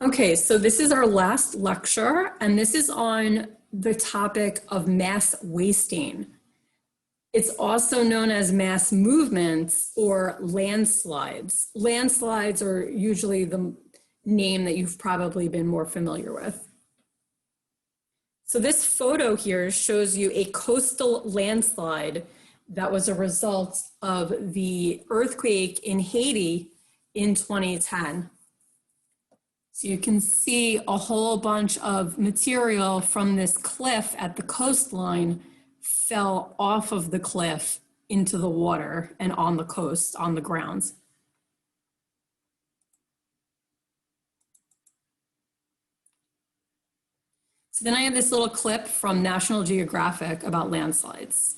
Okay, so this is our last lecture, and this is on the topic of mass wasting. It's also known as mass movements or landslides. Landslides are usually the name that you've probably been more familiar with. So this photo here shows you a coastal landslide that was a result of the earthquake in Haiti in 2010. So you can see a whole bunch of material from this cliff at the coastline fell off of the cliff into the water and on the coast, on the grounds. So then I have this little clip from National Geographic about landslides.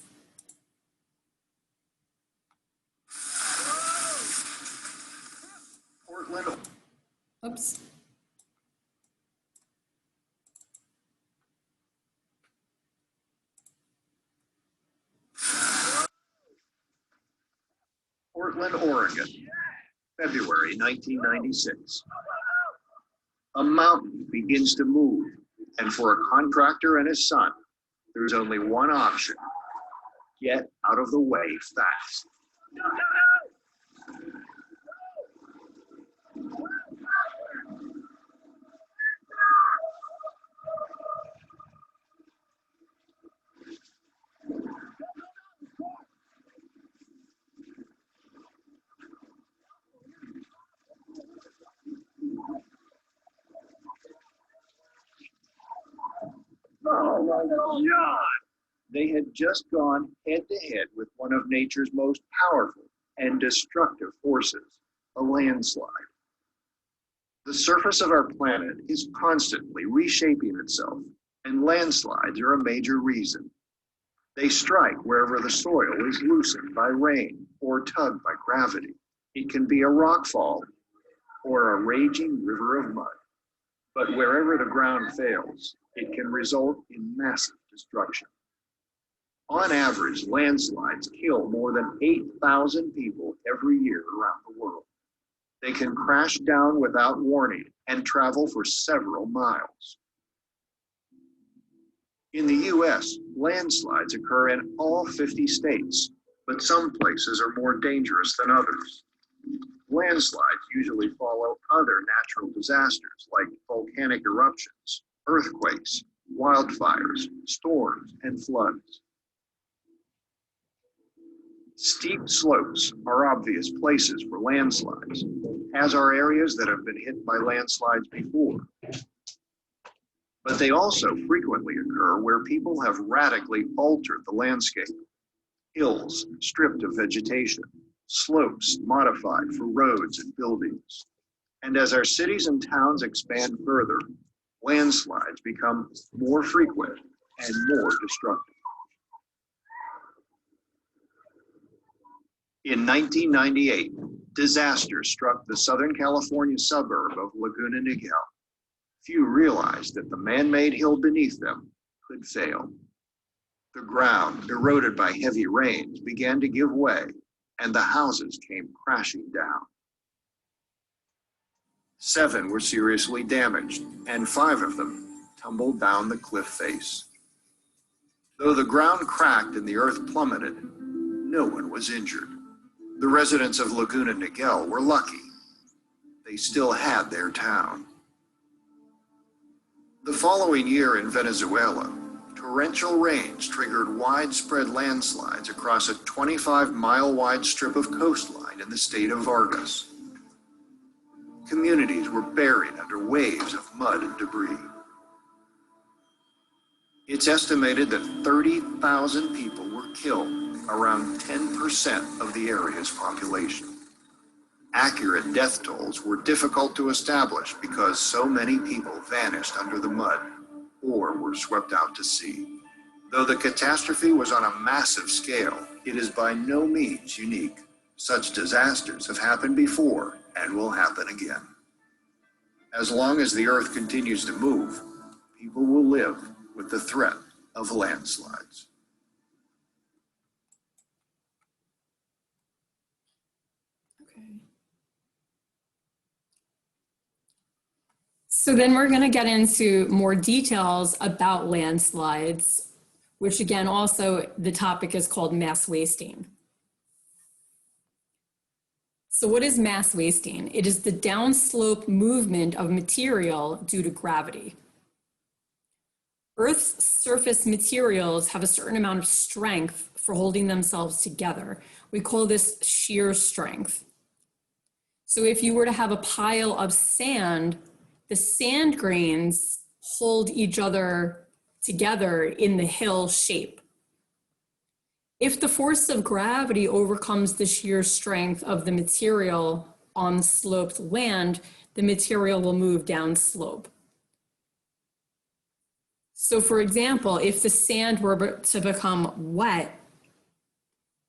Portland. Oops. Portland, Oregon, February 1996. A mountain begins to move, and for a contractor and his son, there's only one option: get out of the way fast. Oh my God! They had just gone head to head with one of nature's most powerful and destructive forces, a landslide. The surface of our planet is constantly reshaping itself, and landslides are a major reason. They strike wherever the soil is loosened by rain or tugged by gravity. It can be a rockfall or a raging river of mud. But wherever the ground fails, it can result in massive destruction. On average, landslides kill more than 8,000 people every year around the world. They can crash down without warning and travel for several miles. In the US, landslides occur in all 50 states, but some places are more dangerous than others. Landslides usually follow other natural disasters like volcanic eruptions, earthquakes, wildfires, storms, and floods. Steep slopes are obvious places for landslides, as are areas that have been hit by landslides before. But they also frequently occur where people have radically altered the landscape. Hills stripped of vegetation, slopes modified for roads and buildings. And as our cities and towns expand further, landslides become more frequent and more destructive. In 1998, disaster struck the Southern California suburb of Laguna Niguel. Few realized that the man-made hill beneath them could fail. The ground, eroded by heavy rains, began to give way, and the houses came crashing down. 7 were seriously damaged, and 5 of them tumbled down the cliff face. Though the ground cracked and the earth plummeted, no one was injured. The residents of Laguna Niguel were lucky. They still had their town. The following year in Venezuela, torrential rains triggered widespread landslides across a 25-mile-wide strip of coastline in the state of Vargas. Communities were buried under waves of mud and debris. It's estimated that 30,000 people were killed, around 10% of the area's population. Accurate death tolls were difficult to establish because so many people vanished under the mud or were swept out to sea. Though the catastrophe was on a massive scale, it is by no means unique. Such disasters have happened before and will happen again. As long as the earth continues to move, people will live with the threat of landslides. So then we're going to get into more details about landslides, which again, also the topic is called mass wasting. So what is mass wasting? It is the downslope movement of material due to gravity. Earth's surface materials have a certain amount of strength for holding themselves together. We call this shear strength. So if you were to have a pile of sand, the sand grains hold each other together in the hill shape. If the force of gravity overcomes the shear strength of the material on sloped land, the material will move down slope. So for example, if the sand were to become wet,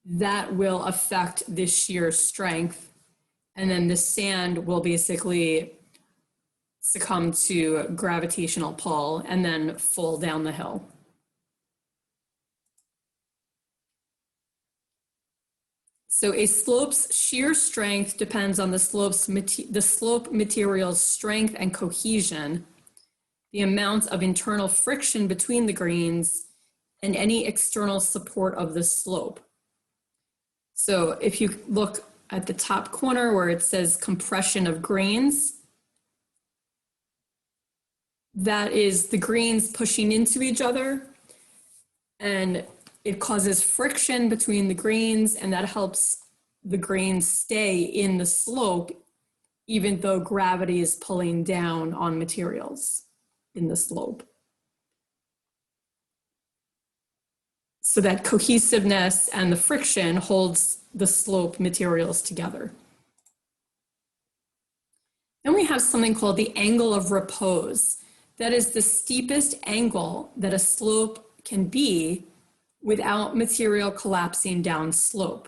that will affect the shear strength, and then the sand will basically succumb to gravitational pull and then fall down the hill. So a slope's shear strength depends on the slope material's strength and cohesion, the amount of internal friction between the grains, and any external support of the slope. So if you look at the top corner where it says compression of grains, that is the grains pushing into each other, and it causes friction between the grains, and that helps the grains stay in the slope even though gravity is pulling down on materials in the slope. So that cohesiveness and the friction holds the slope materials together. Then we have something called the angle of repose. That is the steepest angle that a slope can be without material collapsing down slope.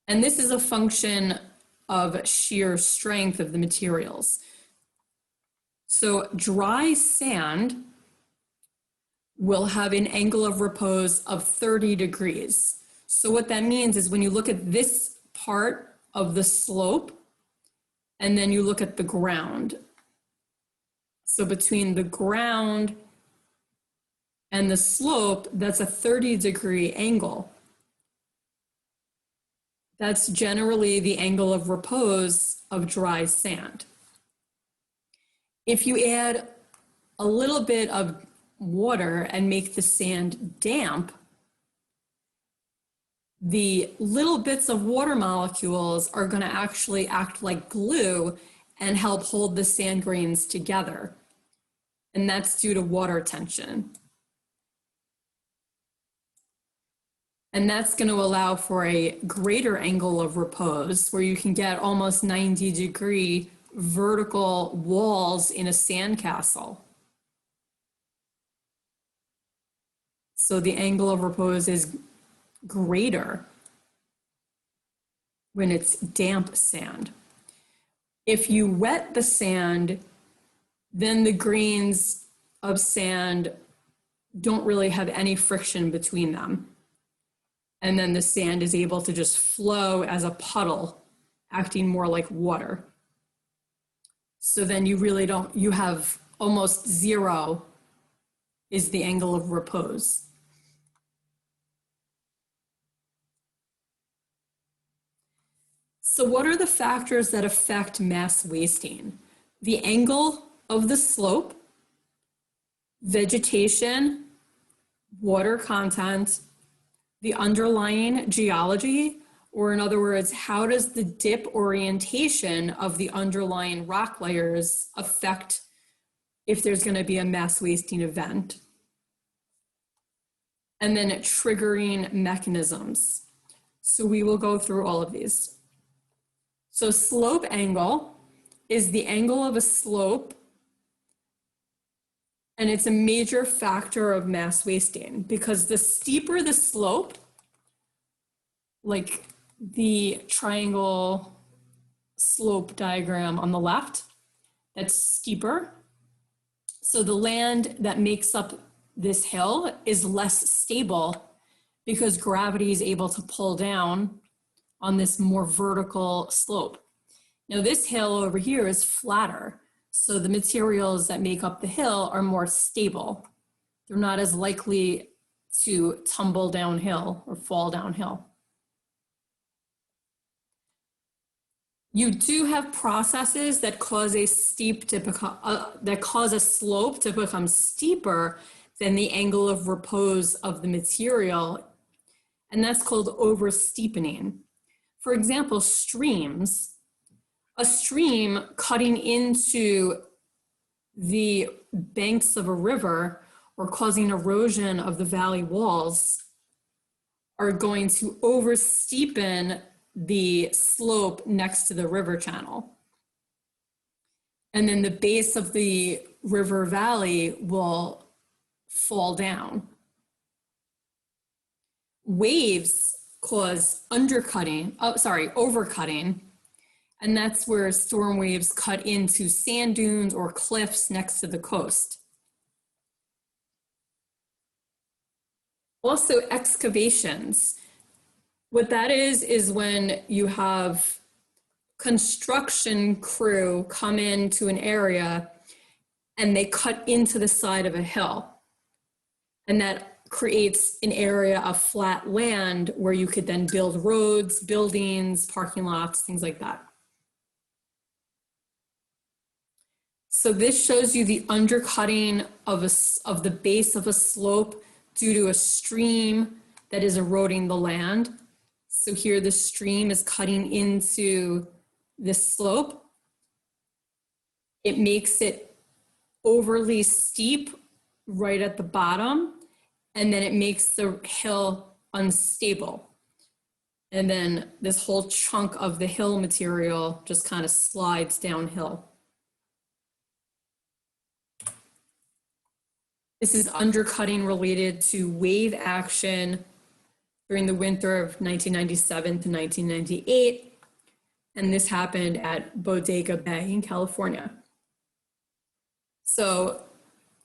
And this is a function of shear strength of the materials. So dry sand will have an angle of repose of 30 degrees. So what that means is when you look at this part of the slope, and then you look at the ground. So between the ground and the slope, that's a 30-degree angle. That's generally the angle of repose of dry sand. If you add a little bit of water and make the sand damp, the little bits of water molecules are going to actually act like glue and help hold the sand grains together. And that's due to water tension. And that's going to allow for a greater angle of repose where you can get almost 90-degree vertical walls in a sandcastle. So the angle of repose is greater when it's damp sand. If you wet the sand, then the grains of sand don't really have any friction between them. And then the sand is able to just flow as a puddle, acting more like water. So then you really don't, you have almost zero is the angle of repose. So what are the factors that affect mass wasting? The angle of the slope, vegetation, water content, the underlying geology, or in other words, how does the dip orientation of the underlying rock layers affect if there's going to be a mass wasting event? And then triggering mechanisms. So we will go through all of these. So slope angle is the angle of a slope, and it's a major factor of mass wasting because the steeper the slope, like the triangle slope diagram on the left, that's steeper. So the land that makes up this hill is less stable because gravity is able to pull down on this more vertical slope. Now this hill over here is flatter. So the materials that make up the hill are more stable. They're not as likely to tumble downhill or fall downhill. You do have processes that cause a slope to become steeper than the angle of repose of the material, and that's called oversteepening. For example, streams. A stream cutting into the banks of a river or causing erosion of the valley walls are going to oversteepen the slope next to the river channel. And then the base of the river valley will fall down. Waves cause overcutting, and that's where storm waves cut into sand dunes or cliffs next to the coast. Also, excavations. What that is when you have construction crew come into an area and they cut into the side of a hill. And that creates an area of flat land where you could then build roads, buildings, parking lots, things like that. So this shows you the undercutting of the base of a slope due to a stream that is eroding the land. So here the stream is cutting into this slope. It makes it overly steep right at the bottom, and then it makes the hill unstable. And then this whole chunk of the hill material just kind of slides downhill. This is undercutting related to wave action during the winter of 1997 to 1998. And this happened at Bodega Bay in California. So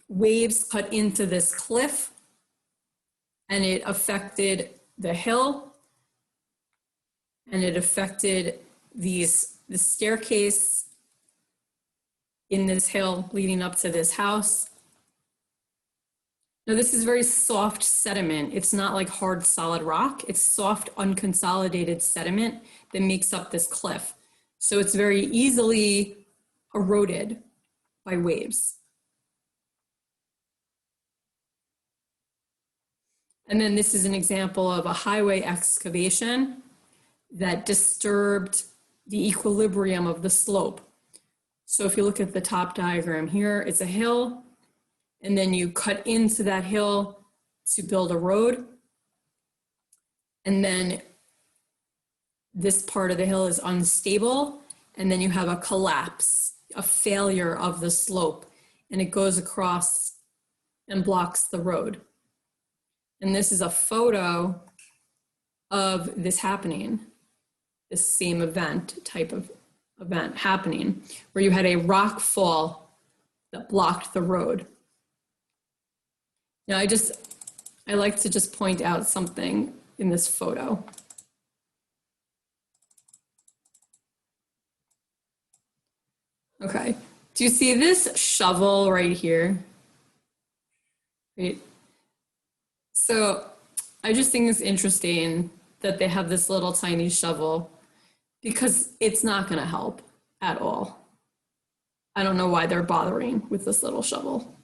waves cut into this cliff and it affected the hill and it affected the staircase in this hill leading up to this house. Now this is very soft sediment. It's not like hard solid rock. It's soft unconsolidated sediment that makes up this cliff. So it's very easily eroded by waves. And then this is an example of a highway excavation that disturbed the equilibrium of the slope. So if you look at the top diagram here, it's a hill, and then you cut into that hill to build a road. And then this part of the hill is unstable, and then you have a collapse, a failure of the slope, and it goes across and blocks the road. And this is a photo of this happening, this same type of event happening, where you had a rock fall that blocked the road. Now I like to just point out something in this photo. Okay, do you see this shovel right here? Right. So I just think it's interesting that they have this little tiny shovel because it's not going to help at all. I don't know why they're bothering with this little shovel.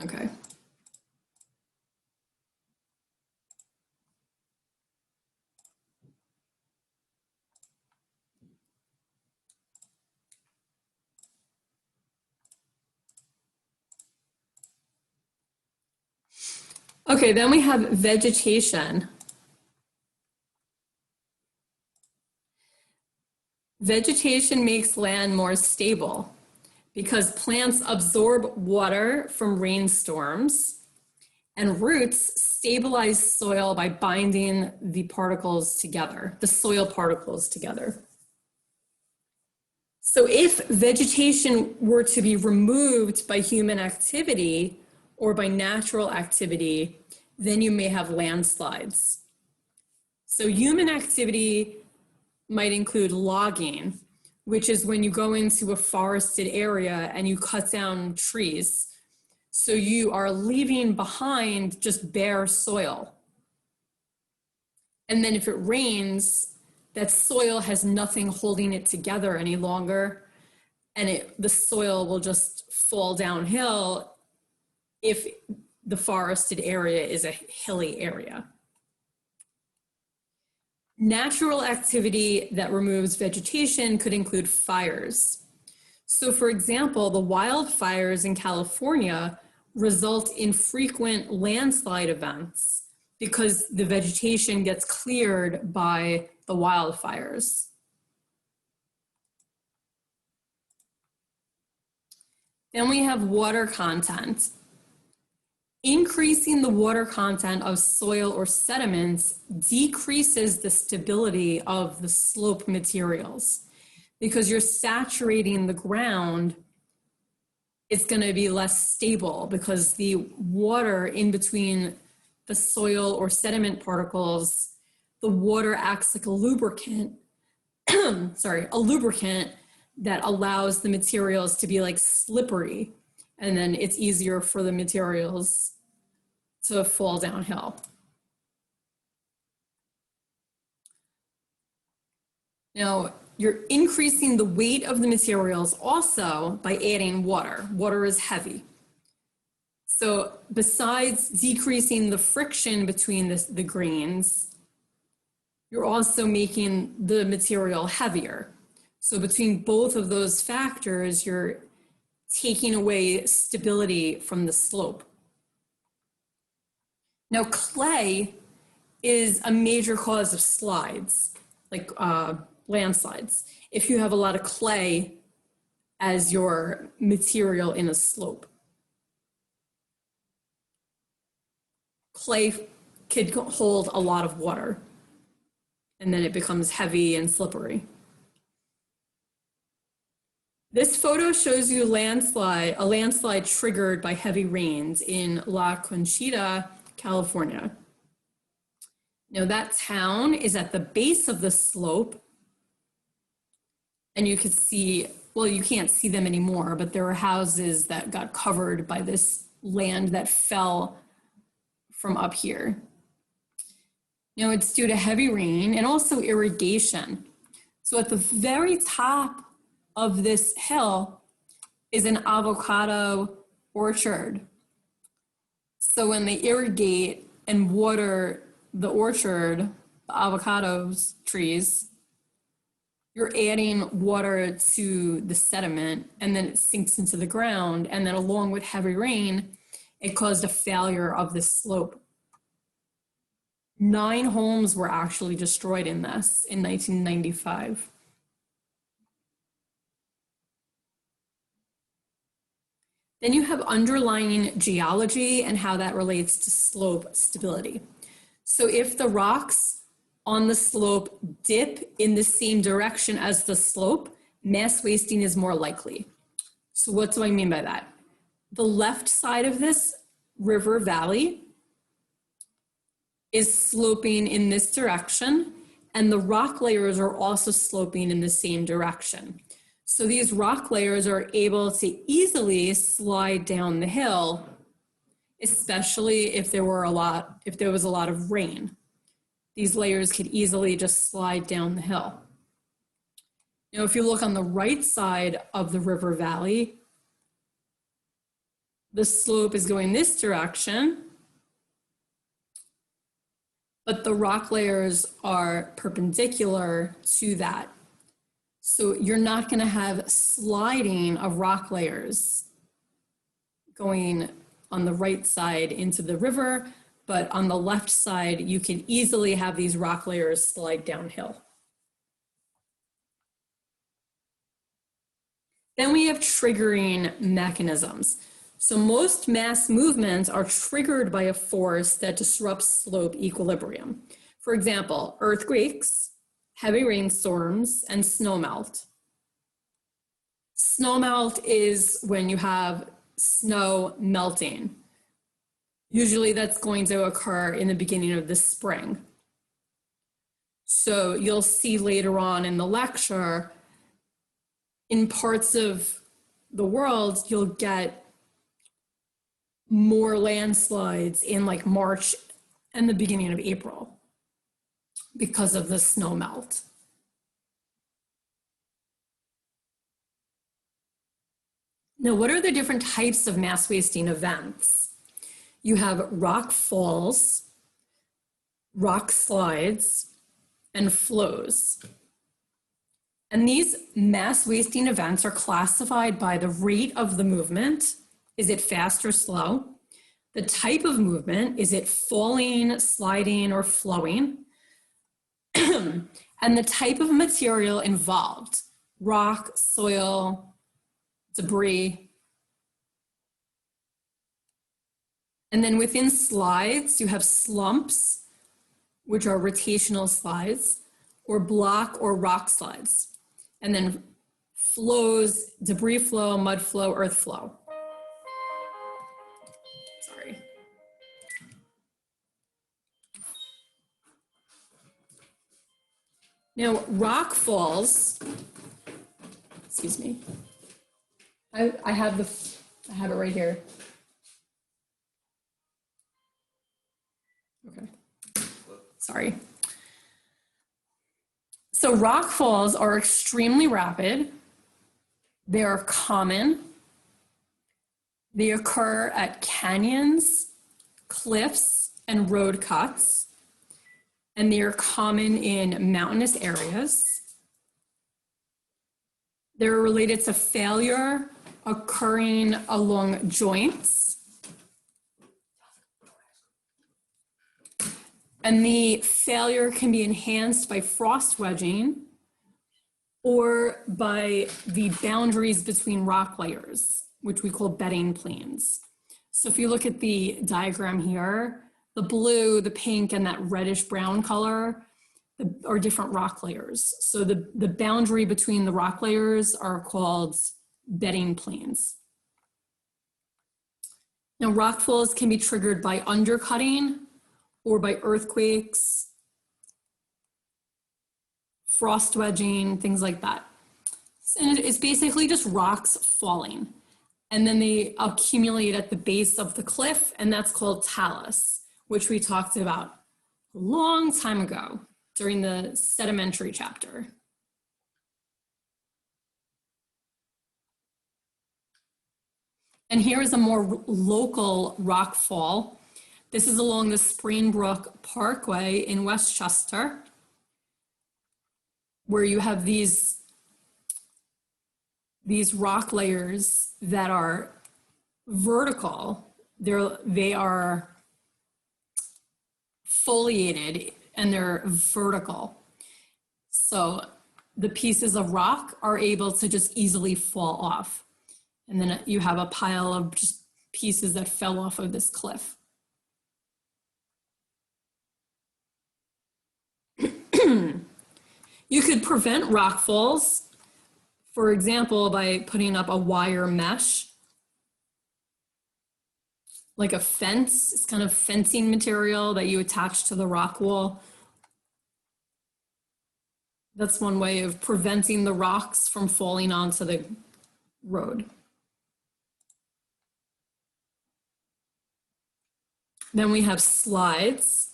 Okay. Okay, then we have vegetation. Vegetation makes land more stable because plants absorb water from rainstorms and roots stabilize soil by binding the particles together, the soil particles together. So if vegetation were to be removed by human activity or by natural activity, then you may have landslides. So human activity might include logging, which is when you go into a forested area and you cut down trees. So you are leaving behind just bare soil. And then if it rains, that soil has nothing holding it together any longer, and the soil will just fall downhill if the forested area is a hilly area. Natural activity that removes vegetation could include fires. So for example, the wildfires in California result in frequent landslide events because the vegetation gets cleared by the wildfires. Then we have water content. Increasing the water content of soil or sediments decreases the stability of the slope materials. Because you're saturating the ground, it's going to be less stable because the water in between the soil or sediment particles, the water acts like a lubricant, a lubricant that allows the materials to be like slippery, and then it's easier for the materials to fall downhill. Now, you're increasing the weight of the materials also by adding water. Water is heavy. So besides decreasing the friction between the grains, you're also making the material heavier. So between both of those factors, you're taking away stability from the slope. Now, clay is a major cause of slides, like landslides. If you have a lot of clay as your material in a slope. Clay could hold a lot of water, and then it becomes heavy and slippery. This photo shows you a landslide triggered by heavy rains in La Conchita, California. Now that town is at the base of the slope, and you could see, well, you can't see them anymore, but there are houses that got covered by this land that fell from up here. Now it's due to heavy rain and also irrigation. So at the very top of this hill is an avocado orchard. So when they irrigate and water the orchard, the avocado trees, you're adding water to the sediment, and then it sinks into the ground, and then along with heavy rain, it caused a failure of the slope. 9 homes were actually destroyed in this in 1995. Then you have underlying geology and how that relates to slope stability. So if the rocks on the slope dip in the same direction as the slope, mass wasting is more likely. So what do I mean by that? The left side of this river valley is sloping in this direction, and the rock layers are also sloping in the same direction. So these rock layers are able to easily slide down the hill, especially if there was a lot of rain. These layers could easily just slide down the hill. Now, if you look on the right side of the river valley, the slope is going this direction, but the rock layers are perpendicular to that. So you're not going to have sliding of rock layers going on the right side into the river, but on the left side, you can easily have these rock layers slide downhill. Then we have triggering mechanisms. So most mass movements are triggered by a force that disrupts slope equilibrium. For example, earthquakes, heavy rainstorms, and snowmelt. Snowmelt is when you have snow melting. Usually that's going to occur in the beginning of the spring. So you'll see later on in the lecture in parts of the world, you'll get more landslides in like March and the beginning of April because of the snow melt. Now, what are the different types of mass wasting events? You have rock falls, rock slides, and flows. And these mass wasting events are classified by the rate of the movement. Is it fast or slow? The type of movement, is it falling, sliding, or flowing? And the type of material involved, rock, soil, debris. And then within slides, you have slumps, which are rotational slides, or block or rock slides. And then flows, debris flow, mud flow, earth flow. Sorry. Now, rock falls, excuse me. I have it right here. Okay, sorry. So rock falls are extremely rapid. They are common. They occur at canyons, cliffs, and road cuts. And they are common in mountainous areas. They're related to failure occurring along joints. And the failure can be enhanced by frost wedging or by the boundaries between rock layers, which we call bedding planes. So if you look at the diagram here, the blue, the pink, and that reddish brown color are different rock layers. So the boundary between the rock layers are called bedding planes. Now, rock falls can be triggered by undercutting or by earthquakes, frost wedging, things like that. And it's basically just rocks falling. And then they accumulate at the base of the cliff, and that's called talus, which we talked about a long time ago during the sedimentary chapter. And here is a more local rock fall. This is along the Springbrook Parkway in Westchester, where you have these rock layers that are vertical. They are foliated and they're vertical. So the pieces of rock are able to just easily fall off. And then you have a pile of just pieces that fell off of this cliff. You could prevent rock falls, for example, by putting up a wire mesh, like a fence. It's kind of fencing material that you attach to the rock wall. That's one way of preventing the rocks from falling onto the road. Then we have slides.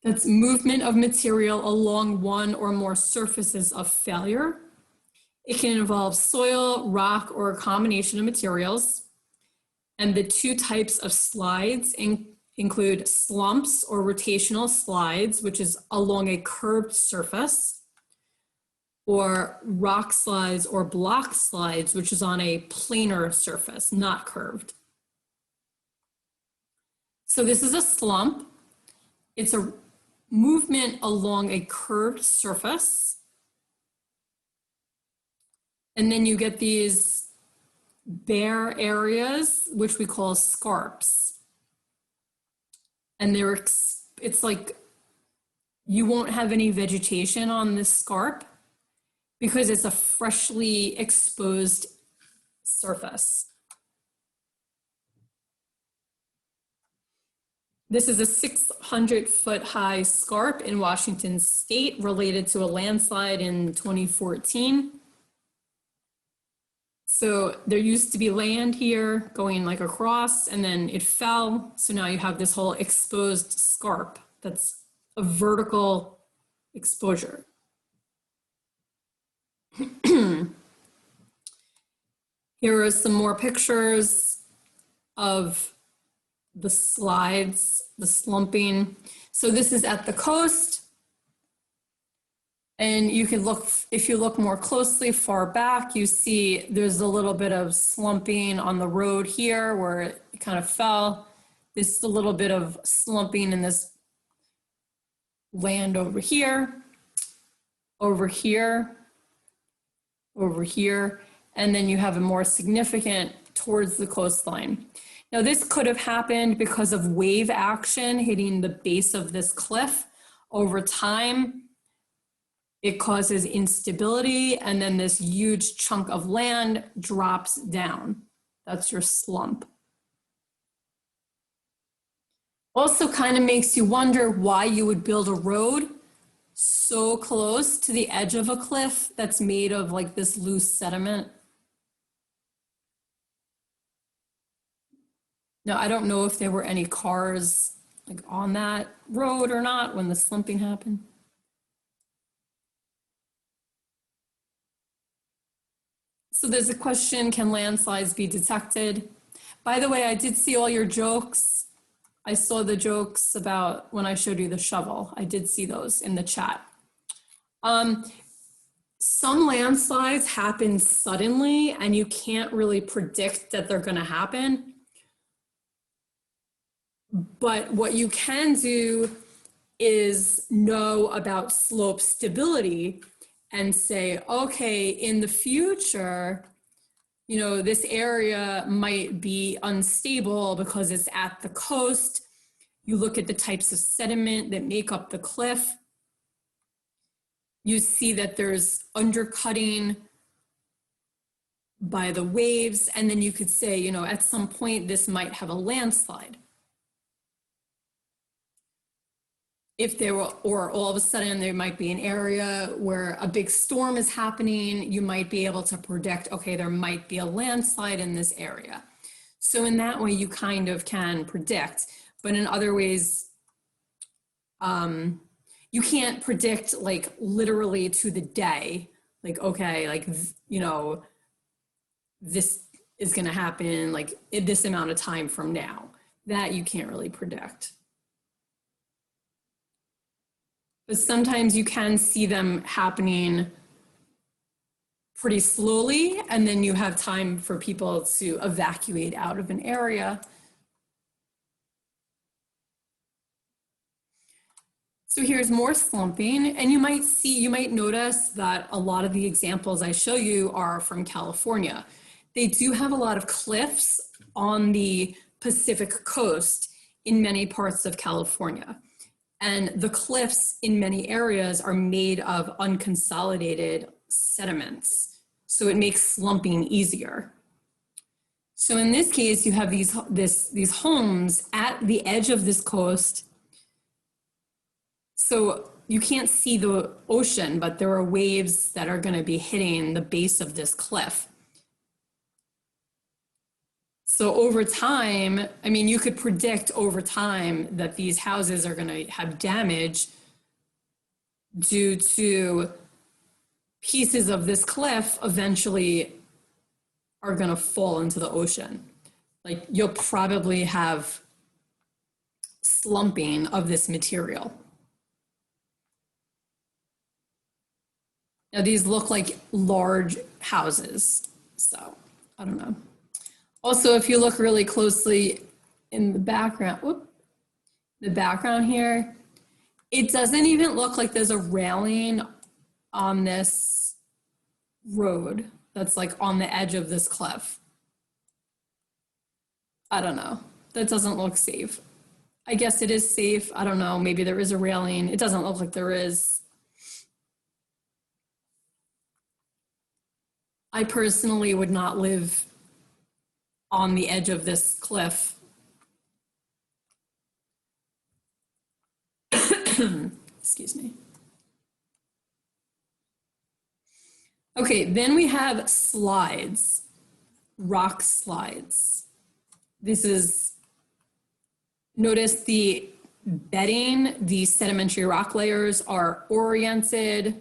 That's movement of material along one or more surfaces of failure. It can involve soil, rock, or a combination of materials. And the two types of slides include slumps or rotational slides, which is along a curved surface, or rock slides or block slides, which is on a planar surface, not curved. So this is a slump. It's a movement along a curved surface. And then you get these bare areas, which we call scarps. And it's like you won't have any vegetation on this scarp because it's a freshly exposed surface. This is a 600-foot high scarp in Washington state related to a landslide in 2014. So there used to be land here going like across, and then it fell. So now you have this whole exposed scarp that's a vertical exposure. Here are some more pictures of the slides, the slumping. So this is at the coast. And you can look, if you look more closely far back, you see there's a little bit of slumping on the road here where it kind of fell. This is a little bit of slumping in this land over here, over here, over here. And then you have a more significant towards the coastline. Now this could have happened because of wave action hitting the base of this cliff. Over time, it causes instability, and then this huge chunk of land drops down. That's your slump. Also kind of makes you wonder why you would build a road so close to the edge of a cliff that's made of like this loose sediment. Now, I don't know if there were any cars like on that road or not when the slumping happened. So there's a question, can landslides be detected? By the way, I did see all your jokes. I saw the jokes about when I showed you the shovel. I did see those in the chat. Some landslides happen suddenly and you can't really predict that they're gonna happen. But what you can do is know about slope stability and say, okay, in the future, you know, this area might be unstable because it's at the coast. You look at the types of sediment that make up the cliff. You see that there's undercutting by the waves. And then you could say, you know, at some point this might have a landslide. If there were, or all of a sudden there might be an area where a big storm is happening, you might be able to predict, okay, there might be a landslide in this area. So in that way you kind of can predict, but in other ways, you can't predict like literally to the day, like, okay, like, you know, this is gonna happen like in this amount of time from now. That you can't really predict. But sometimes you can see them happening pretty slowly, and then you have time for people to evacuate out of an area. So here's more slumping, and you might notice that a lot of the examples I show you are from California. They do have a lot of cliffs on the Pacific coast in many parts of California. And the cliffs in many areas are made of unconsolidated sediments. So it makes slumping easier. So in this case, you have these homes at the edge of this coast. So you can't see the ocean, but there are waves that are going to be hitting the base of this cliff. So over time, I mean, you could predict over time that these houses are going to have damage due to pieces of this cliff eventually are going to fall into the ocean. Like you'll probably have slumping of this material. Now these look like large houses, so I don't know. Also, if you look really closely in the background, the background here, it doesn't even look like there's a railing on this road that's like on the edge of this cliff. I don't know. That doesn't look safe. I guess it is safe. I don't know. Maybe there is a railing. It doesn't look like there is. I personally would not live on the edge of this cliff. Excuse me. Okay, then we have slides. rock slides. This is, notice the bedding, the sedimentary rock layers are oriented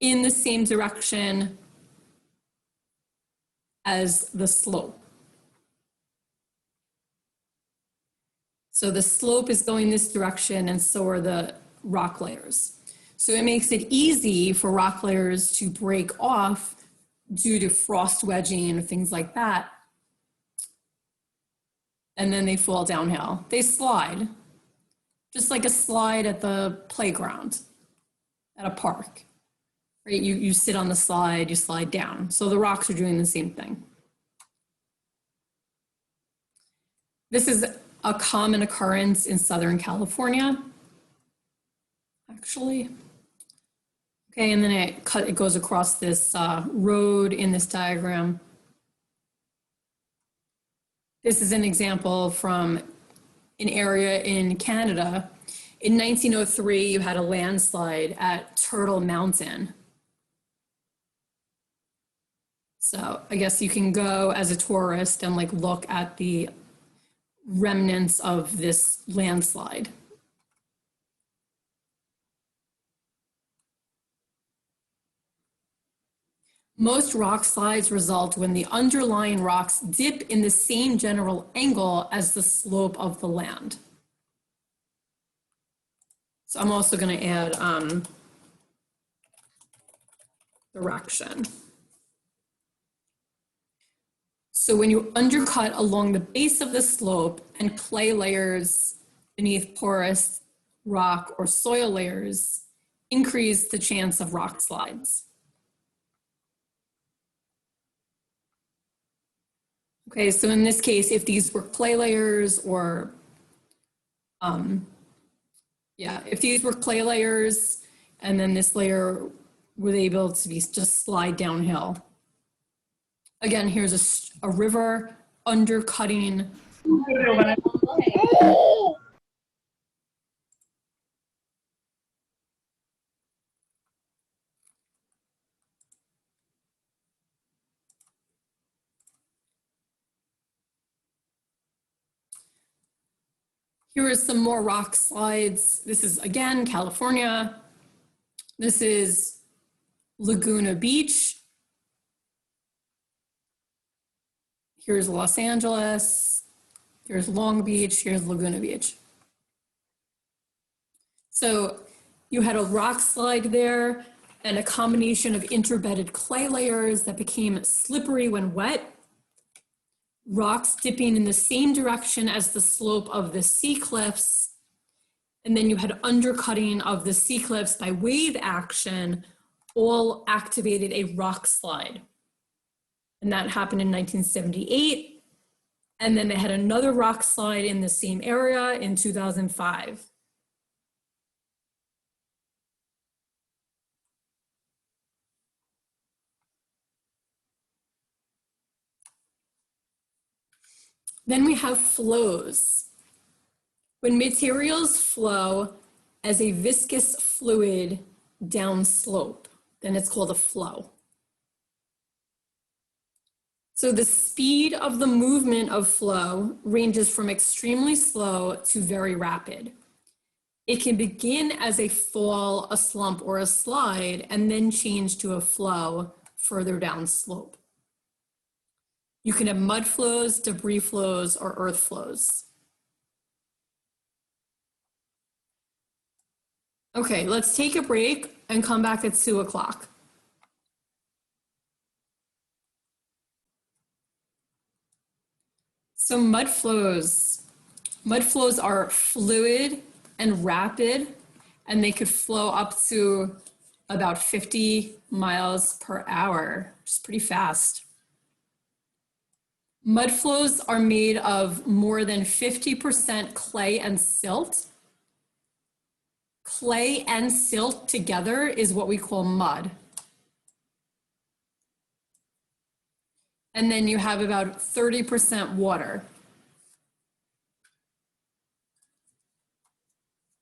in the same direction as the slope. So the slope is going this direction and so are the rock layers. So it makes it easy for rock layers to break off due to frost wedging or things like that. And then they fall downhill. They slide, just like a slide at the playground, at a park. Right? You sit on the slide, you slide down. So the rocks are doing the same thing. This is a common occurrence in Southern California, actually. Okay, and then it goes across this road in this diagram. This is an example from an area in Canada. In 1903, you had a landslide at Turtle Mountain. So I guess you can go as a tourist and like look at the remnants of this landslide. Most rock slides result when the underlying rocks dip in the same general angle as the slope of the land. So I'm also going to add direction. So when you undercut along the base of the slope and clay layers beneath porous rock or soil layers increase the chance of rock slides. Okay, so in this case, if these were clay layers or, if these were clay layers and then this layer was able to be just slide downhill. Again, here's a river undercutting. Here are some more rock slides. This is, again, California. This is Laguna Beach. Here's Los Angeles. Here's Long Beach. Here's Laguna Beach. So you had a rock slide there and a combination of interbedded clay layers that became slippery when wet. Rocks dipping in the same direction as the slope of the sea cliffs. And then you had undercutting of the sea cliffs by wave action, all activated a rock slide. And that happened in 1978. And then they had another rock slide in the same area in 2005. Then we have flows. When materials flow as a viscous fluid downslope, then it's called a flow. So the speed of the movement of flow ranges from extremely slow to very rapid. It can begin as a fall, a slump, or a slide, and then change to a flow further downslope. You can have mud flows, debris flows, or earth flows. Okay, let's take a break and come back at 2 o'clock. So mud flows are fluid and rapid, and they could flow up to about 50 miles per hour, which is pretty fast. Mud flows are made of more than 50% clay and silt. Clay and silt together is what we call mud. And then you have about 30% water.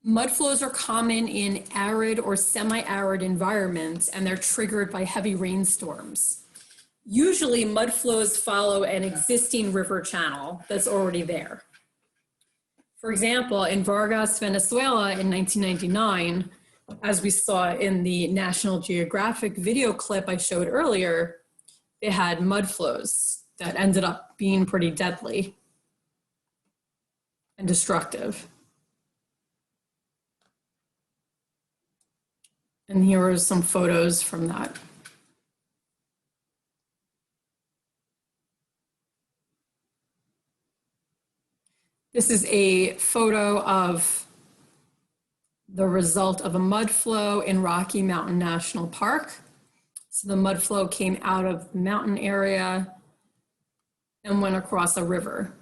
Mud flows are common in arid or semi-arid environments, and they're triggered by heavy rainstorms. Usually mud flows follow an existing river channel that's already there. For example, in Vargas, Venezuela in 1999, as we saw in the National Geographic video clip I showed earlier, they had mud flows that ended up being pretty deadly and destructive. And here are some photos from that. This is a photo of the result of a mud flow in Rocky Mountain National Park. So the mud flow came out of the mountain area and went across a river.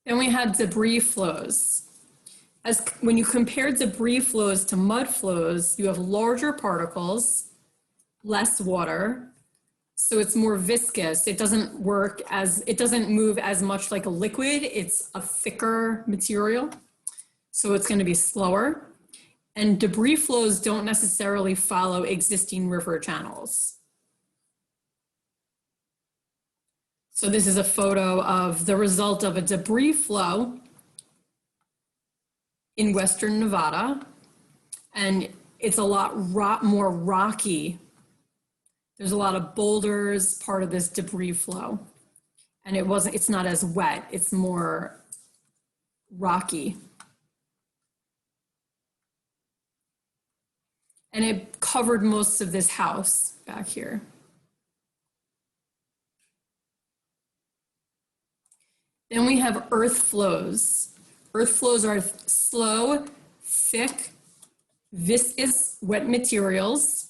Then we had debris flows. When you compare debris flows to mud flows, you have larger particles, less water, so it's more viscous. It doesn't move as much like a liquid. It's a thicker material, so it's going to be slower. And debris flows don't necessarily follow existing river channels. So this is a photo of the result of a debris flow in Western Nevada, and it's a lot more rocky. There's a lot of boulders, part of this debris flow. And it's not as wet, it's more rocky. And it covered most of this house back here. Then we have earth flows. Earth flows are slow, thick, viscous, wet materials.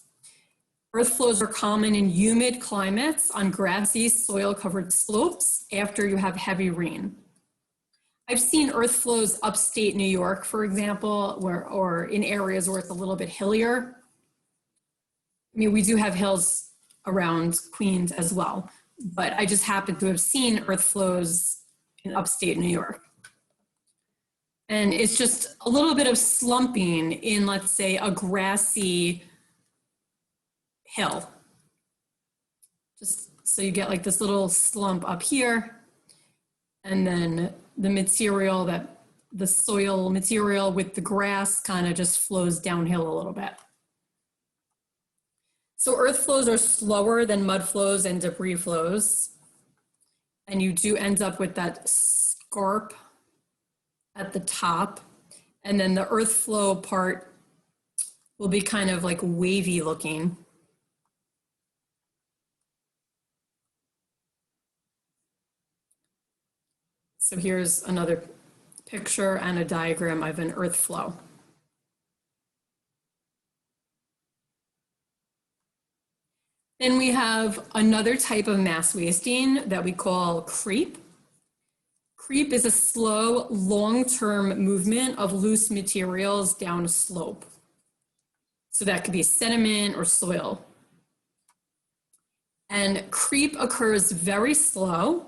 Earth flows are common in humid climates on grassy, soil-covered slopes after you have heavy rain. I've seen earth flows upstate New York, for example, or in areas where it's a little bit hillier. I mean, we do have hills around Queens as well, but I just happen to have seen earth flows in upstate New York. And it's just a little bit of slumping in, let's say, a grassy hill. Just so you get like this little slump up here, and then the soil material with the grass kind of just flows downhill a little bit. So earth flows are slower than mud flows and debris flows. And you do end up with that scarp at the top. And then the earth flow part will be kind of like wavy looking. So here's another picture and a diagram of an earth flow. Then we have another type of mass wasting that we call creep. Creep is a slow, long-term movement of loose materials down a slope. So that could be sediment or soil. And creep occurs very slow.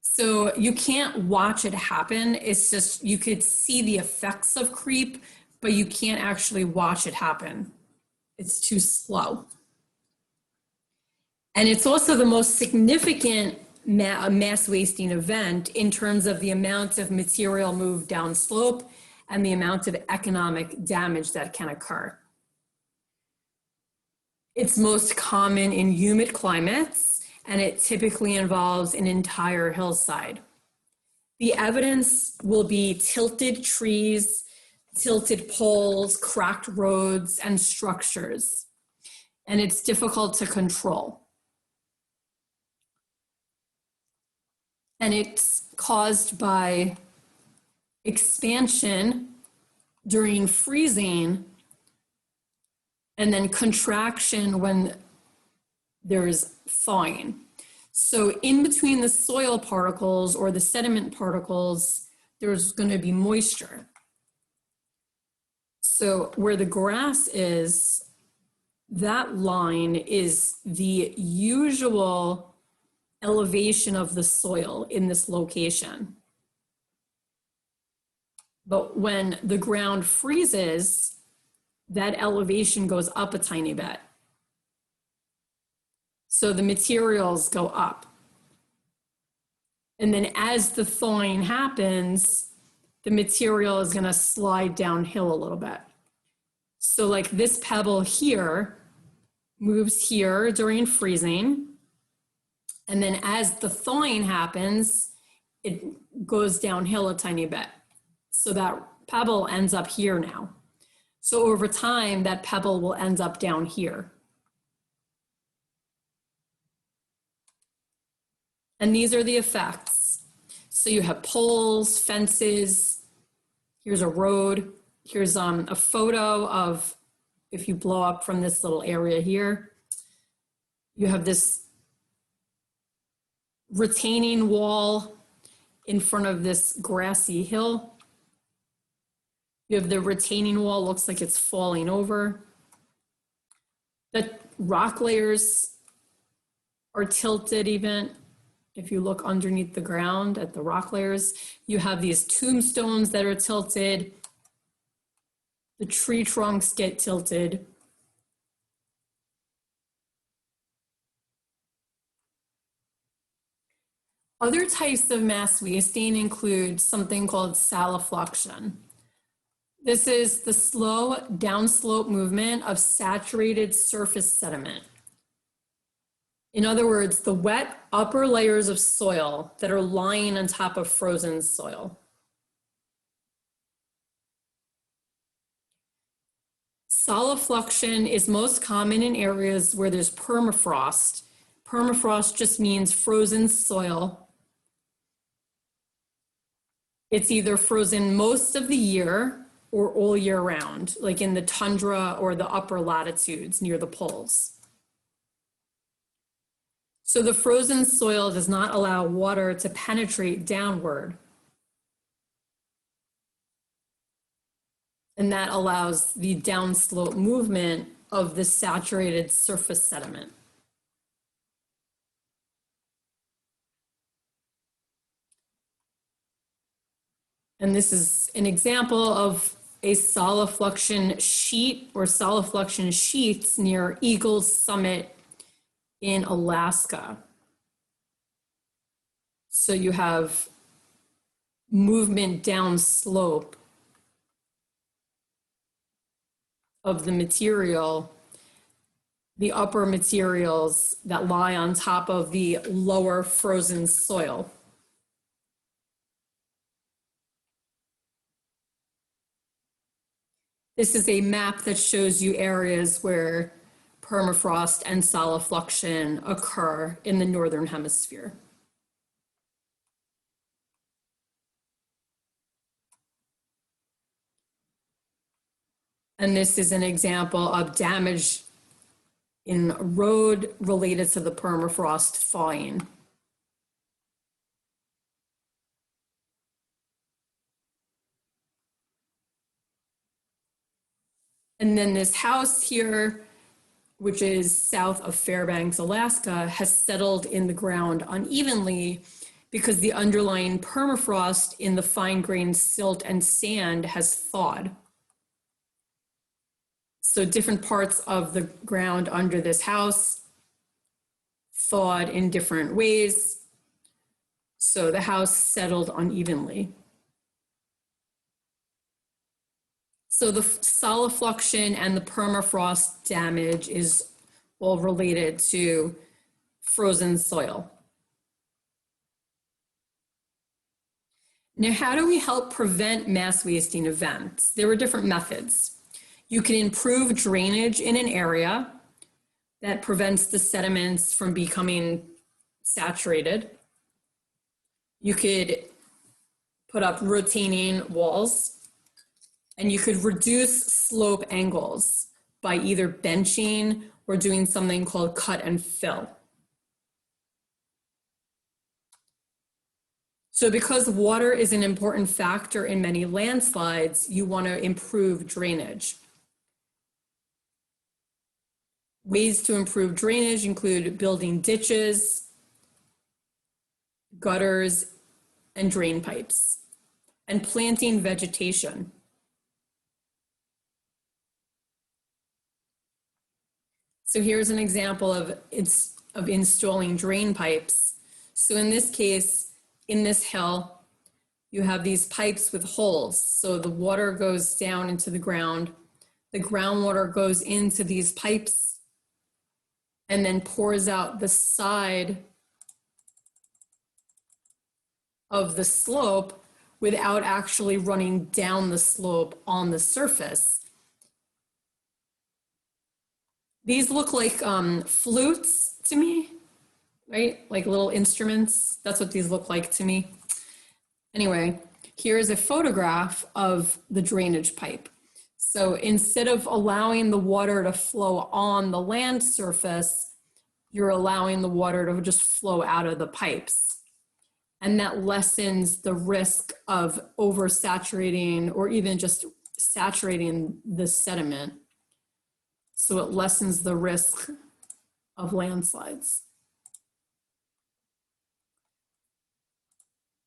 So you can't watch it happen. It's just, you could see the effects of creep, but you can't actually watch it happen. It's too slow. And it's also the most significant mass wasting event in terms of the amount of material moved downslope and the amount of economic damage that can occur. It's most common in humid climates, and it typically involves an entire hillside. The evidence will be tilted trees, tilted poles, cracked roads, and structures, and it's difficult to control. And it's caused by expansion during freezing and then contraction when there's thawing. So in between the soil particles or the sediment particles, there's going to be moisture. So where the grass is, that line is the usual elevation of the soil in this location. But when the ground freezes, that elevation goes up a tiny bit. So the materials go up. And then as the thawing happens, the material is going to slide downhill a little bit. So like this pebble here moves here during freezing. And then as the thawing happens, it goes downhill a tiny bit. So that pebble ends up here now. So over time, that pebble will end up down here. And these are the effects. So you have poles, fences, here's a road, here's a photo of if you blow up from this little area here. You have this retaining wall in front of this grassy hill. You have the retaining wall, looks like it's falling over. The rock layers are tilted even. If you look underneath the ground at the rock layers, you have these tombstones that are tilted. The tree trunks get tilted. Other types of mass wasting include something called salifluction. This is the slow downslope movement of saturated surface sediment. In other words, the wet upper layers of soil that are lying on top of frozen soil. Salifluction is most common in areas where there's permafrost. Permafrost just means frozen soil. It's either frozen most of the year or all year round, like in the tundra or the upper latitudes near the poles. So the frozen soil does not allow water to penetrate downward. And that allows the downslope movement of the saturated surface sediment. And this is an example of a salifluction sheet or salifluction sheets near Eagles Summit in Alaska. So you have movement downslope of the material, the upper materials that lie on top of the lower frozen soil. This is a map that shows you areas where permafrost and salifluction occur in the northern hemisphere. And this is an example of damage in a road related to the permafrost thawing. And then this house here, which is south of Fairbanks, Alaska, has settled in the ground unevenly because the underlying permafrost in the fine-grained silt and sand has thawed. So different parts of the ground under this house thawed in different ways. So the house settled unevenly. So the salifluction and the permafrost damage is all related to frozen soil. Now, how do we help prevent mass wasting events? There are different methods. You can improve drainage in an area that prevents the sediments from becoming saturated. You could put up retaining walls. And you could reduce slope angles by either benching or doing something called cut and fill. So because water is an important factor in many landslides, you want to improve drainage. Ways to improve drainage include building ditches, gutters, and drain pipes. and planting vegetation. So here's an example of installing drain pipes. So in this case, in this hill, you have these pipes with holes. So the water goes down into the ground. The groundwater goes into these pipes and then pours out the side of the slope without actually running down the slope on the surface. These look like flutes to me, right? Like little instruments. That's what these look like to me. Anyway, here's a photograph of the drainage pipe. So instead of allowing the water to flow on the land surface, you're allowing the water to just flow out of the pipes. And that lessens the risk of oversaturating or even just saturating the sediment. So it lessens the risk of landslides.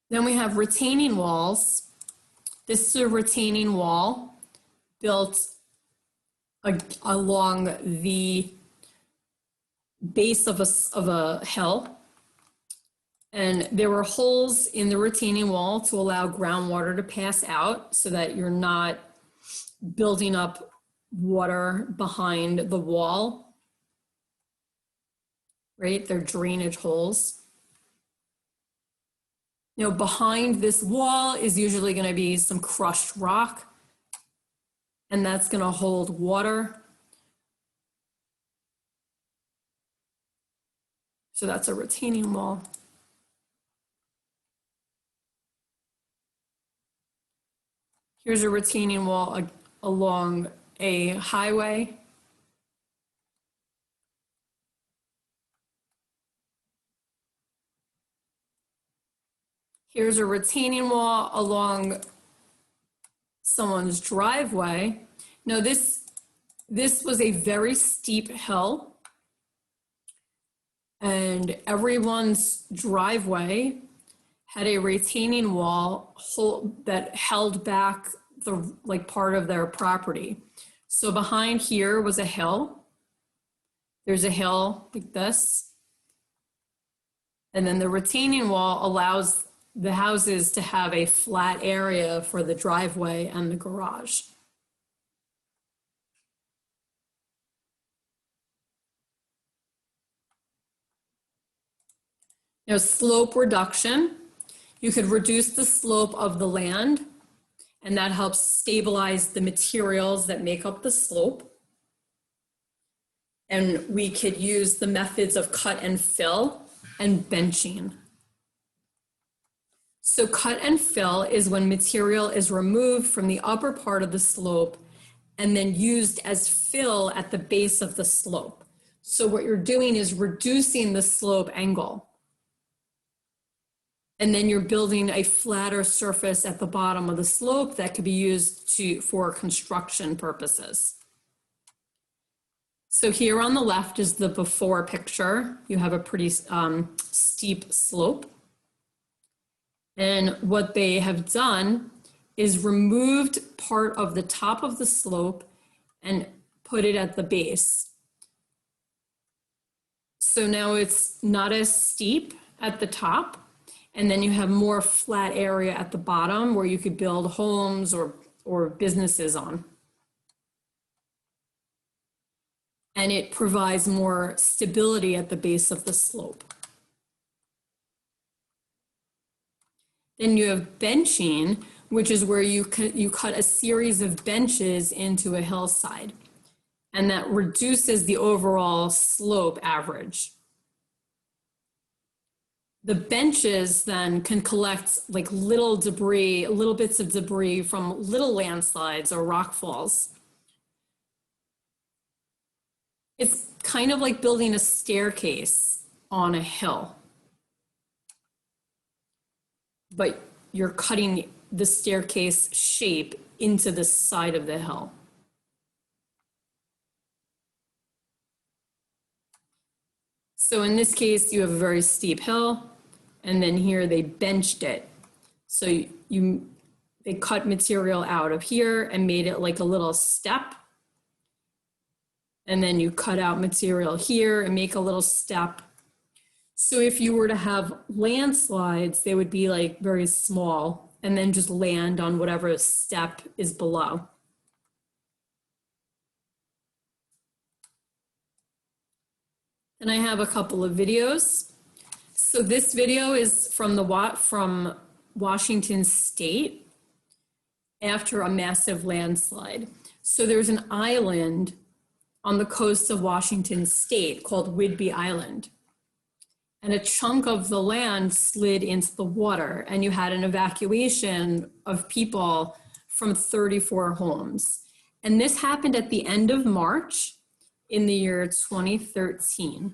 Then we have retaining walls. This is a retaining wall built along the base of a hill. And there were holes in the retaining wall to allow groundwater to pass out so that you're not building up water behind the wall, right? They're drainage holes. You know, behind this wall is usually going to be some crushed rock, and that's going to hold water. So that's a retaining wall. Here's a retaining wall along a highway. Here's a retaining wall along someone's driveway. Now this was a very steep hill, and everyone's driveway had a retaining wall that held back the part of their property. So behind here was a hill. There's a hill like this. And then the retaining wall allows the houses to have a flat area for the driveway and the garage. Now, slope reduction. You could reduce the slope of the land, and that helps stabilize the materials that make up the slope. And we could use the methods of cut and fill and benching. So cut and fill is when material is removed from the upper part of the slope and then used as fill at the base of the slope. So what you're doing is reducing the slope angle. And then you're building a flatter surface at the bottom of the slope that could be used for construction purposes. So here on the left is the before picture. You have a pretty steep slope. And what they have done is removed part of the top of the slope and put it at the base. So now it's not as steep at the top. And then you have more flat area at the bottom where you could build homes or businesses on. And it provides more stability at the base of the slope. Then you have benching, which is where you cut a series of benches into a hillside. And that reduces the overall slope average. The benches then can collect like little debris, little bits of debris from little landslides or rock falls. It's kind of like building a staircase on a hill, but you're cutting the staircase shape into the side of the hill. So in this case, you have a very steep hill, and then here they benched it. So you they cut material out of here and made it like a little step. And then you cut out material here and make a little step. So if you were to have landslides, they would be like very small and then just land on whatever step is below. And I have a couple of videos. So this video is from Washington State after a massive landslide. So there's an island on the coast of Washington State called Whidbey Island. And a chunk of the land slid into the water, and you had an evacuation of people from 34 homes. And this happened at the end of March in the year 2013.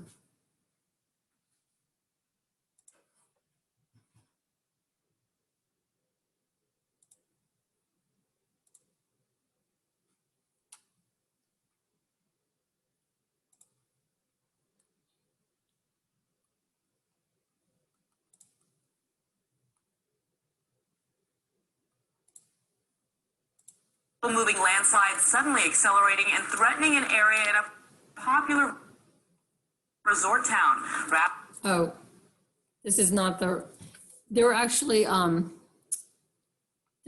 Moving landslides suddenly accelerating and threatening an area in a popular resort town. Oh, this is not there were actually, there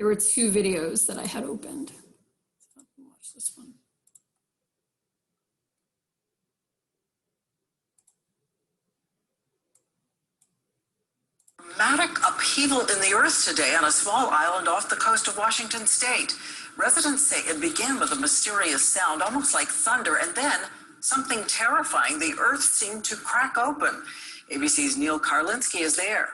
were two videos that I had opened. So watch this one. Dramatic upheaval in the earth today on a small island off the coast of Washington State. Residents say it began with a mysterious sound, almost like thunder, and then something terrifying. The earth seemed to crack open. ABC's Neil Karlinski is there.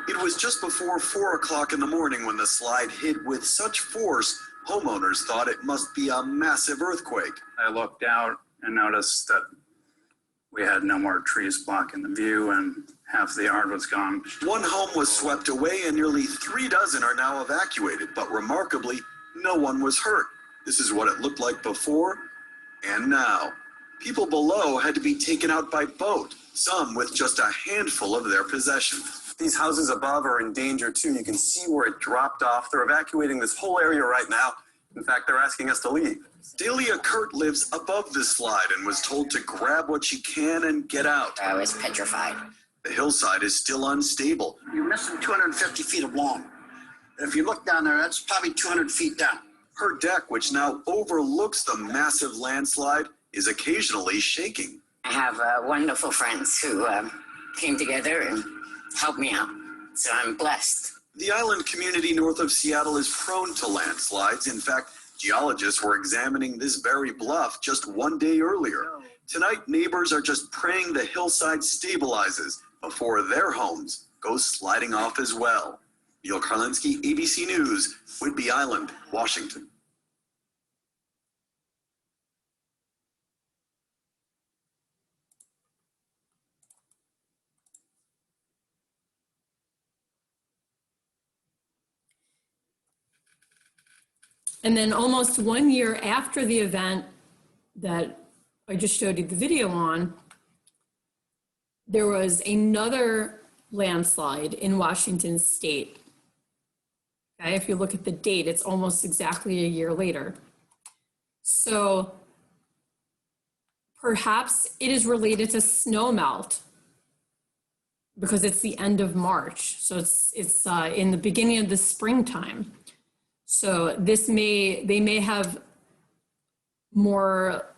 It was just before 4 o'clock in the morning when the slide hit with such force, homeowners thought it must be a massive earthquake. I looked out and noticed that we had no more trees blocking the view and half the yard was gone. One home was swept away and nearly 3 dozen are now evacuated, but remarkably, no one was hurt. This is what it looked like before and now. People below had to be taken out by boat, some with just a handful of their possessions. These houses above are in danger too. You can see where it dropped off. They're evacuating this whole area right now. In fact, they're asking us to leave. Delia Kurt lives above the slide and was told to grab what she can and get out. I was petrified. The hillside is still unstable. You're missing 250 feet of lawn. If you look down there, that's probably 200 feet down. Her deck, which now overlooks the massive landslide, is occasionally shaking. I have wonderful friends who came together and helped me out, so I'm blessed. The island community north of Seattle is prone to landslides. In fact, geologists were examining this very bluff just 1 day earlier. Tonight, neighbors are just praying the hillside stabilizes before their homes go sliding off as well. Neil Karlinski, ABC News, Whidbey Island, Washington. And then almost 1 year after the event that I just showed you the video on, there was another landslide in Washington State. Okay, if you look at the date, it's almost exactly a year later. So perhaps it is related to snowmelt because it's the end of March. So it's in the beginning of the springtime. So they may have more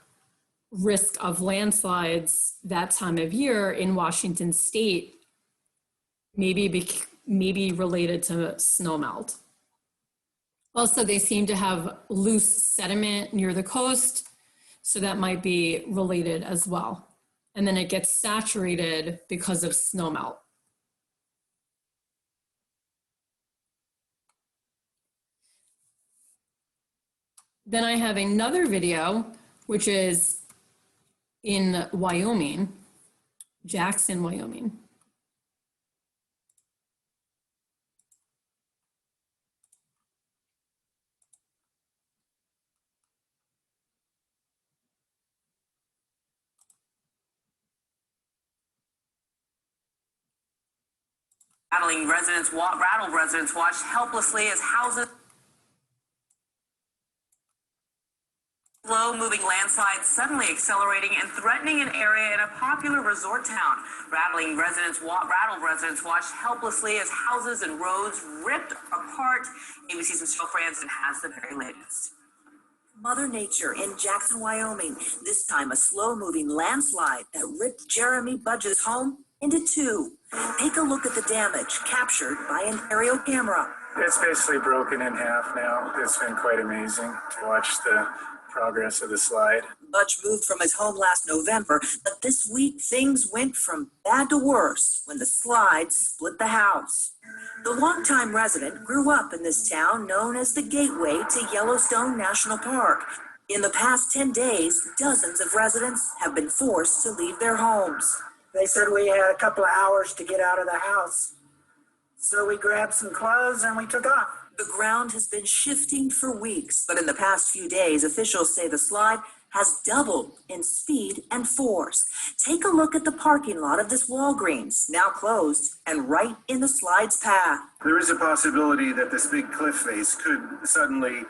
risk of landslides that time of year in Washington State, maybe related to snowmelt. Also, they seem to have loose sediment near the coast, so that might be related as well. And then it gets saturated because of snowmelt. Then I have another video, which is in Wyoming, Jackson, Wyoming. Rattled residents watched helplessly as houses. Slow-moving landslides suddenly accelerating and threatening an area in a popular resort town. Rattled residents watched helplessly as houses and roads ripped apart. ABC's Michelle Franzen has the very latest. Mother Nature in Jackson, Wyoming. This time a slow-moving landslide that ripped Jeremy Budge's home into two. Take a look at the damage captured by an aerial camera. It's basically broken in half now. It's been quite amazing to watch the progress of the slide. Budge moved from his home last November, but this week things went from bad to worse when the slide split the house. The longtime resident grew up in this town known as the gateway to Yellowstone National Park. In the past 10 days, dozens of residents have been forced to leave their homes. They said we had a couple of hours to get out of the house. So we grabbed some clothes and we took off. The ground has been shifting for weeks, but in the past few days, officials say the slide has doubled in speed and force. Take a look at the parking lot of this Walgreens, now closed and right in the slide's path. There is a possibility that this big cliff face could suddenly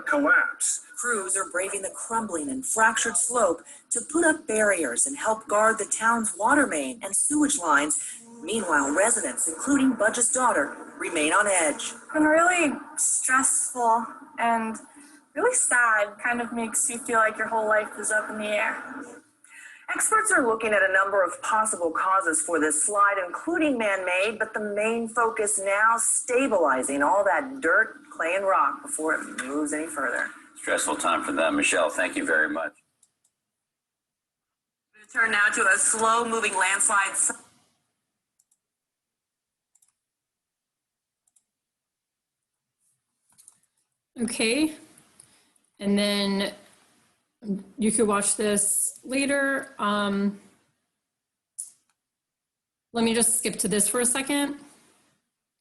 collapse. Crews are braving the crumbling and fractured slope to put up barriers and help guard the town's water main and sewage lines. Meanwhile, residents, including Budge's daughter, remain on edge. It's been really stressful and really sad. Kind of makes you feel like your whole life is up in the air. Experts are looking at a number of possible causes for this slide, including man-made, but the main focus now stabilizing all that dirt, clay, and rock before it moves any further. Stressful time for them. Michelle, thank you very much. We turn now to a slow-moving landslide. Okay, and then you could watch this later. Let me just skip to this for a second.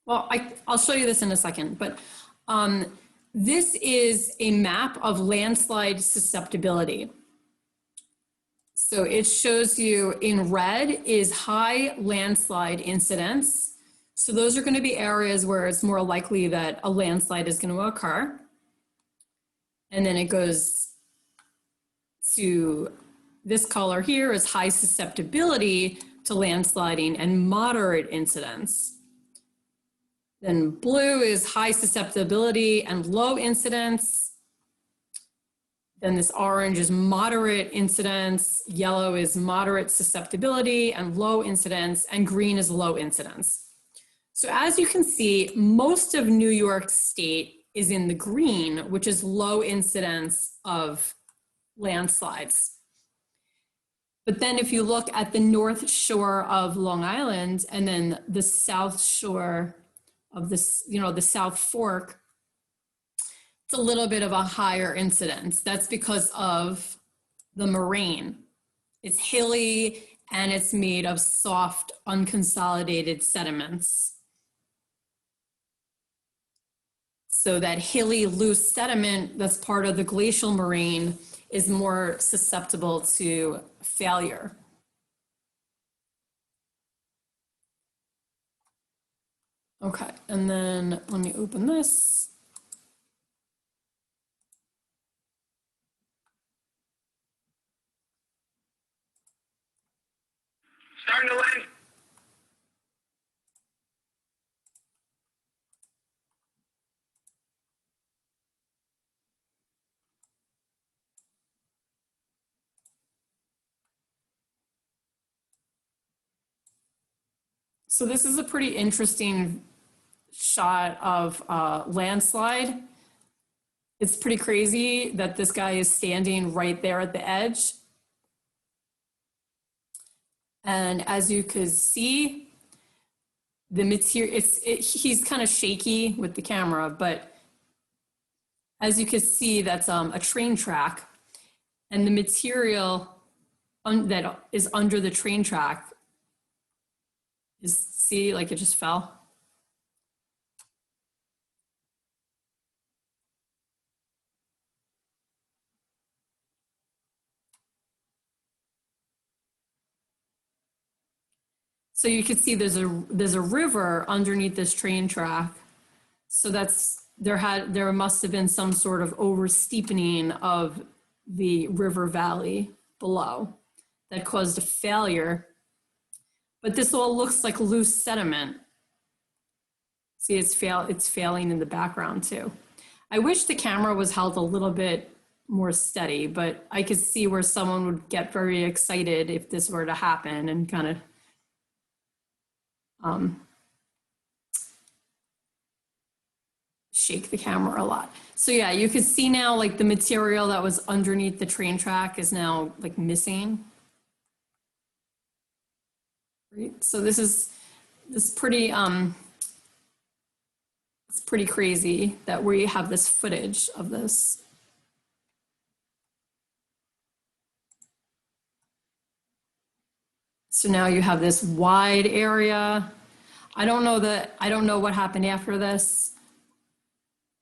Well, I'll show you this in a second, but this is a map of landslide susceptibility. So it shows you in red is high landslide incidence. So those are going to be areas where it's more likely that a landslide is going to occur. And then it goes to this color here is high susceptibility to landsliding and moderate incidence. Then blue is high susceptibility and low incidence. Then this orange is moderate incidence, yellow is moderate susceptibility and low incidence, and green is low incidence. So as you can see, most of New York State is in the green, which is low incidence of landslides. But then if you look at the north shore of Long Island and then the south shore of this, the South Fork, it's a little bit of a higher incidence. That's because of the moraine. It's hilly and it's made of soft, unconsolidated sediments. So that hilly, loose sediment that's part of the glacial moraine is more susceptible to failure. Okay, and then let me open this. Starting to land. So this is a pretty interesting shot of landslide. It's pretty crazy that this guy is standing right there at the edge. And as you could see, the material, he's kind of shaky with the camera, but as you can see, that's a train track, and the material that is under the train track is, see, like it just fell. So you can see there's a river underneath this train track. So there must have been some sort of oversteepening of the river valley below that caused a failure. But this all looks like loose sediment. See, it's failing in the background too. I wish the camera was held a little bit more steady, but I could see where someone would get very excited if this were to happen and kind of shake the camera a lot. So yeah, you can see now like the material that was underneath the train track is now like missing. Right? So this is pretty, it's pretty crazy that we have this footage of this. So now you have this wide area. I don't know what happened after this.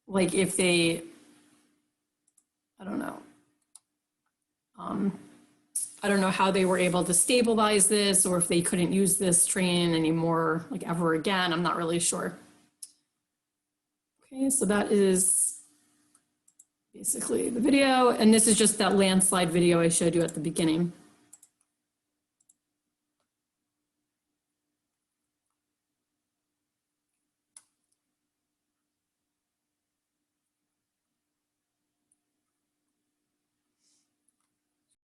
Like if they, I don't know. I don't know how they were able to stabilize this or if they couldn't use this train anymore, like ever again. I'm not really sure. Okay, so that is basically the video. And this is just that landslide video I showed you at the beginning.